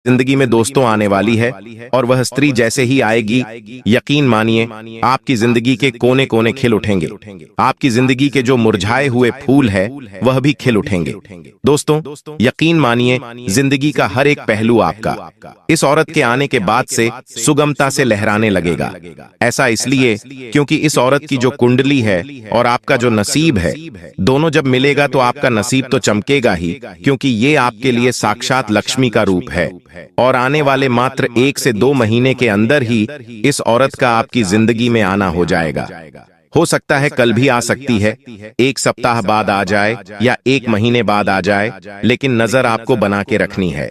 जिंदगी में दोस्तों आने वाली है और वह स्त्री जैसे ही आएगी, यकीन मानिए आपकी जिंदगी के कोने कोने खिल उठेंगे। आपकी जिंदगी के जो मुरझाए हुए फूल है वह भी खिल उठेंगे। दोस्तों, यकीन मानिए जिंदगी का हर एक पहलू आपका इस औरत के आने के बाद से सुगमता से लहराने लगेगा। ऐसा इसलिए क्योंकि इस औरत की जो कुंडली है और आपका जो नसीब है, दोनों जब मिलेगा तो आपका नसीब तो चमकेगा ही, क्योंकि ये आपके लिए साक्षात लक्ष्मी का रूप है। और आने वाले मात्र 1 से 2 महीने के अंदर ही इस औरत का आपकी जिंदगी में आना हो जाएगा। हो सकता है कल भी आ सकती है, 1 सप्ताह बाद आ जाए या 1 महीने बाद आ जाए, लेकिन नजर आपको बना के रखनी है।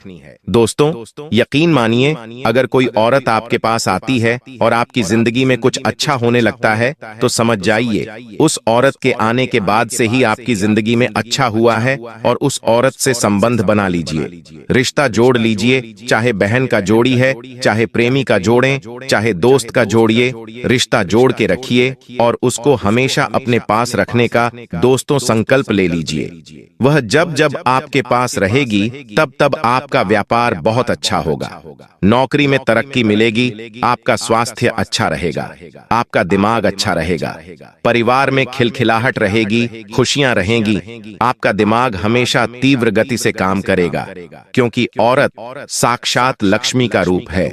दोस्तों, यकीन मानिए अगर कोई औरत आपके पास आती है और आपकी जिंदगी में कुछ अच्छा होने लगता है तो समझ जाइए उस औरत के आने के बाद से ही आपकी जिंदगी में अच्छा हुआ है। और उस औरत से संबंध बना लीजिए, रिश्ता जोड़ लीजिए। चाहे बहन का जोड़ी है, चाहे प्रेमी का जोड़ें, चाहे दोस्त का जोड़िए, रिश्ता जोड़ के रखिए और उसको हमेशा अपने पास रखने का दोस्तों संकल्प ले लीजिए। वह जब जब आपके पास रहेगी तब तब आपका व्यापार बहुत अच्छा होगा, नौकरी में तरक्की मिलेगी, आपका स्वास्थ्य अच्छा रहेगा, आपका दिमाग अच्छा रहेगा, परिवार में खिलखिलाहट रहेगी, खुशियां रहेंगी, आपका दिमाग हमेशा तीव्र गति से काम करेगा, क्योंकि औरत साक्षात लक्ष्मी का रूप है।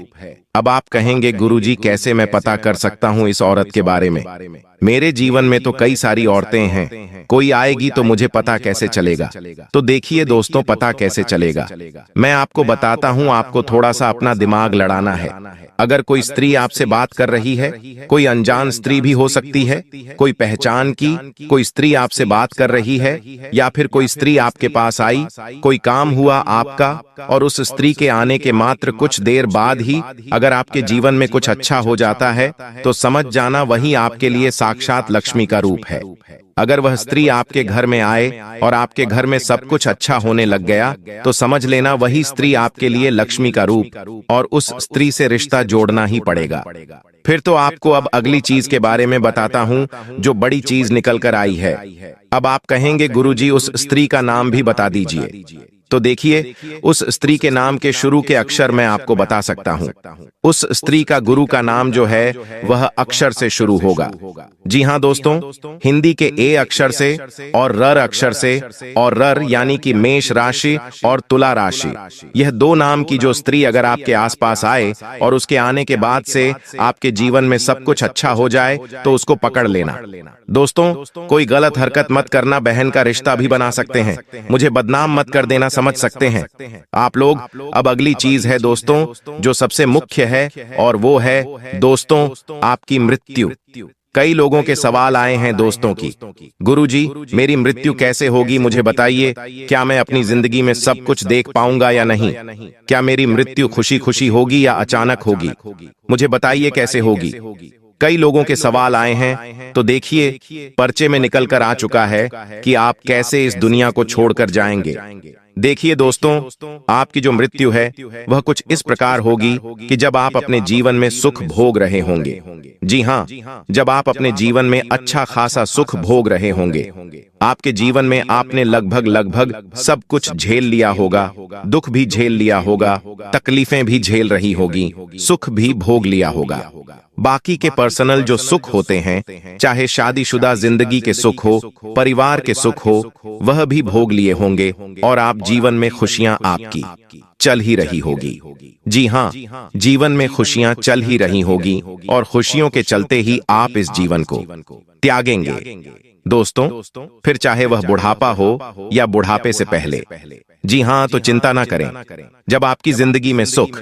अब आप कहेंगे गुरुजी कैसे मैं पता कर सकता हूं इस औरत के बारे में? मेरे जीवन में तो कई सारी औरतें हैं, कोई आएगी तो मुझे पता कैसे चलेगा? तो देखिए दोस्तों, पता कैसे चलेगा मैं आपको बताता हूं। आपको थोड़ा सा अपना दिमाग लड़ाना है। अगर कोई स्त्री आपसे बात कर रही है, कोई अनजान स्त्री भी हो सकती है, कोई पहचान की कोई स्त्री आपसे बात कर रही है, या फिर कोई स्त्री आपके पास आई, कोई काम हुआ आपका और उस स्त्री के आने के मात्र कुछ देर बाद ही अगर आपके जीवन में कुछ अच्छा हो जाता है तो समझ जाना वही आपके लिए साक्षात लक्ष्मी का रूप है। अगर वह स्त्री आपके घर में आए और आपके घर में सब कुछ अच्छा होने लग गया तो समझ लेना वही स्त्री आपके लिए लक्ष्मी का रूप, और उस स्त्री से रिश्ता जोड़ना ही पड़ेगा। फिर तो आपको अब अगली चीज के बारे में बताता हूं जो बड़ी चीज निकल कर आई है। अब आप कहेंगे गुरुजी उस स्त्री का नाम भी बता दीजिए। तो देखिए, उस स्त्री के नाम के शुरू के अक्षर मैं आपको बता सकता हूं। उस स्त्री का गुरु का नाम जो है वह अक्षर से शुरू होगा। जी हां दोस्तों, हिंदी के ए अक्षर से और रर अक्षर से, और रर यानी कि मेष राशि और तुला राशि। यह 2 नाम की जो स्त्री अगर आपके आसपास आए और उसके आने के बाद से आपके जीवन में सब कुछ अच्छा हो जाए तो उसको पकड़ लेना। दोस्तों, कोई गलत हरकत मत करना, बहन का रिश्ता भी बना सकते हैं, मुझे बदनाम मत कर देना, समझ सकते हैं आप लोग। अब अगली चीज है दोस्तों जो सबसे मुख्य है, और वो है दोस्तों आपकी मृत्यु। कई लोगों के सवाल आए हैं दोस्तों की, गुरुजी मेरी मृत्यु कैसे होगी मुझे बताइए, क्या मैं अपनी जिंदगी में सब कुछ देख पाऊंगा या नहीं? क्या मेरी मृत्यु खुशी खुशी होगी या अचानक होगी? मुझे बताइए कैसे होगी? कई लोगों के सवाल आए हैं। तो देखिए, पर्चे में निकल कर आ चुका है कि आप कैसे इस दुनिया को छोड़कर जाएंगे। देखिए दोस्तों, आपकी जो मृत्यु है वह कुछ इस प्रकार होगी कि जब आप अपने जीवन में सुख भोग रहे होंगे, जी हां, जब आप अपने जीवन में अच्छा खासा सुख भोग रहे होंगे, आपके जीवन में आपने लगभग सब कुछ झेल लिया होगा, दुख भी झेल लिया होगा, तकलीफें भी झेल रही होगी, सुख भी भोग लिया होगा। बाकी के पर्सनल जो सुख होते हैं, चाहे शादीशुदा जिंदगी के सुख हो, परिवार के सुख हो, वह भी भोग लिए होंगे, और आप जीवन में खुशियां आपकी चल ही रही होगी। जी हां, जीवन में खुशियां चल ही रही होगी, और खुशियों के चलते ही आप इस जीवन को त्यागेंगे। दोस्तों, फिर चाहे वह बुढ़ापा हो या बुढ़ापे से पहले। जी हां, तो चिंता ना करें, जब आपकी जिंदगी में सुख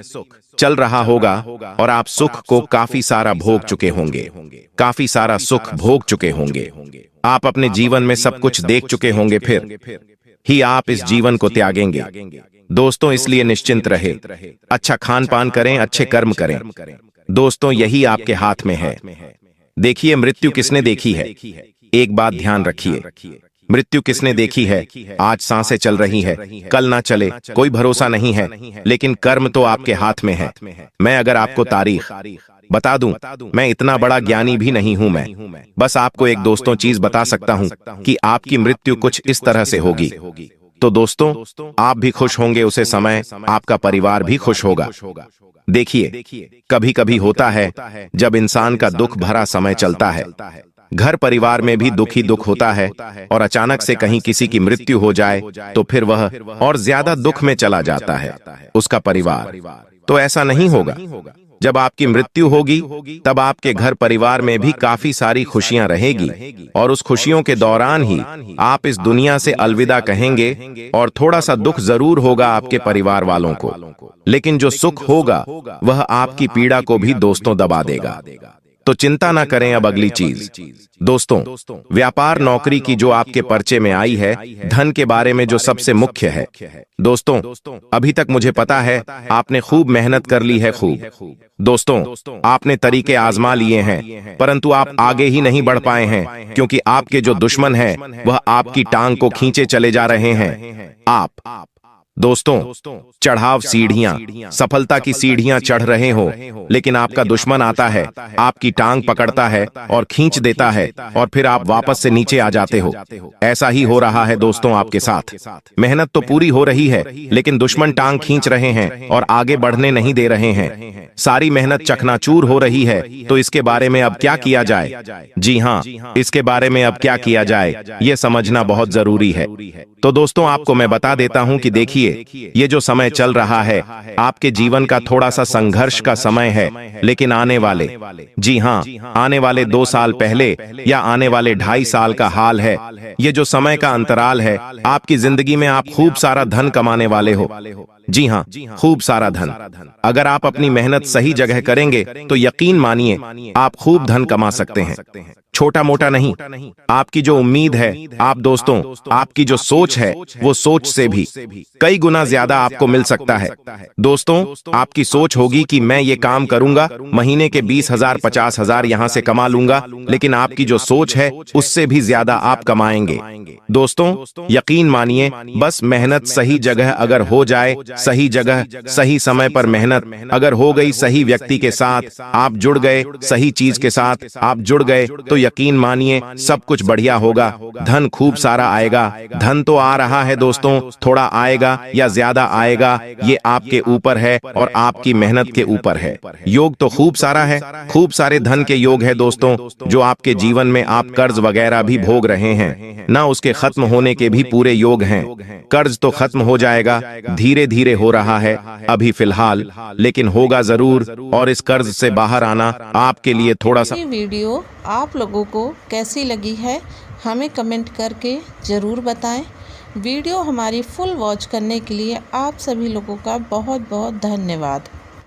चल रहा होगा और आप सुख को काफी सारा भोग चुके होंगे, काफी सारा सुख भोग चुके होंगे, आप अपने जीवन में सब कुछ देख चुके होंगे, फिर ही आप इस जीवन को त्यागेंगे। दोस्तों, इसलिए निश्चिंत रहे, अच्छा खान पान करें, अच्छे कर्म करें। दोस्तों, यही आपके हाथ में है। देखिए, मृत्यु किसने देखी है? एक बात ध्यान रखिए, मृत्यु किसने देखी है? आज सांसें चल रही है, कल ना चले, कोई भरोसा नहीं है, लेकिन कर्म तो आपके हाथ में है। मैं अगर आपको तारीख बता दूं, मैं इतना बड़ा ज्ञानी भी नहीं हूं, मैं बस आपको एक दोस्तों चीज बता सकता हूं कि आपकी मृत्यु कुछ इस तरह से होगी। तो दोस्तों, आप भी खुश होंगे उसे समय, आपका परिवार भी खुश होगा। देखिए, कभी कभी होता है जब इंसान का दुख भरा समय चलता है, घर परिवार में भी दुख ही दुख होता है, और अचानक से कहीं किसी की मृत्यु हो जाए तो फिर वह और ज्यादा दुख में चला जाता है उसका परिवार। तो ऐसा नहीं होगा। जब आपकी मृत्यु होगी तब आपके घर परिवार में भी काफी सारी खुशियां रहेगी, और उस खुशियों के दौरान ही आप इस दुनिया से अलविदा कहेंगे, और थोड़ा सा दुख जरूर होगा आपके परिवार वालों को, लेकिन जो सुख होगा वह आपकी पीड़ा को भी दोस्तों दबा देगा। तो चिंता ना करें अब अगली चीज। दोस्तों, व्यापार नौकरी की जो आपके पर्चे में आई है, धन के बारे में जो सबसे मुख्य है। दोस्तों, अभी तक मुझे पता है आपने खूब मेहनत कर ली है, खूब। दोस्तों, आपने तरीके आजमा लिए हैं, परंतु आप आगे ही नहीं बढ़ पाए हैं, क्योंकि आपके जो दुश्मन हैं वह आपकी टांग को खींचे चले जा रहे हैं। आप दोस्तों, चढ़ाव सीढ़ियां, सफलता की सीढ़ियां चढ़ रहे हो, लेकिन आपका दुश्मन आता है, आपकी टांग पकड़ता है और खींच देता है, और फिर आप वापस से नीचे आ जाते हो। ऐसा ही हो रहा है दोस्तों आपके साथ। मेहनत तो पूरी हो रही है, लेकिन दुश्मन टांग खींच रहे हैं और आगे बढ़ने नहीं दे रहे हैं। सारी मेहनत चकनाचूर हो रही है। तो इसके बारे में अब क्या किया जाए? जी हाँ, इसके बारे में अब क्या किया जाए, ये समझना बहुत जरूरी है। तो दोस्तों, आपको मैं बता देता हूं कि देखिए, ये जो समय चल रहा है आपके जीवन का थोड़ा सा संघर्ष का समय है, लेकिन आने वाले, जी हाँ, आने वाले 2 साल पहले या आने वाले 2.5 साल का हाल है। ये जो समय का अंतराल है, आपकी जिंदगी में आप खूब सारा धन कमाने वाले हो। जी हाँ, खूब सारा धन। अगर आप अपनी मेहनत सही जगह करेंगे तो यकीन मानिए आप खूब धन कमा सकते हैं। छोटा मोटा नहीं, आपकी जो उम्मीद है, आप दोस्तों, आपकी जो सोच है, वो सोच से भी कई गुना ज्यादा आपको मिल सकता है। दोस्तों, आपकी सोच होगी कि मैं ये काम करूंगा, महीने के 20,000 50,000 यहां से कमा लूंगा, लेकिन आपकी जो सोच है उससे भी ज्यादा आप कमाएंगे। दोस्तों, यकीन मानिए, बस मेहनत सही जगह अगर हो जाए, सही जगह सही समय पर मेहनत अगर हो गई, सही व्यक्ति के साथ आप जुड़ गए, सही चीज के साथ आप जुड़ गए, तो यकीन मानिए सब कुछ बढ़िया होगा। धन खूब सारा आएगा। धन तो आ रहा है दोस्तों, थोड़ा आएगा या ज्यादा आएगा ये आपके ऊपर है और आपकी मेहनत के ऊपर है। योग तो खूब सारा है, खूब सारे धन के योग है दोस्तों। जो आपके जीवन में आप कर्ज वगैरह भी भोग रहे हैं ना, उसके खत्म होने के भी पूरे योग हैं। कर्ज तो खत्म हो जाएगा, धीरे धीरे हो रहा है अभी फिलहाल, लेकिन होगा जरूर। और इस कर्ज से बाहर आना आपके लिए थोड़ा सा। ये वीडियो आप लोगों को कैसी लगी है हमें कमेंट करके ज़रूर बताएं। वीडियो हमारी फुल वॉच करने के लिए आप सभी लोगों का बहुत बहुत धन्यवाद।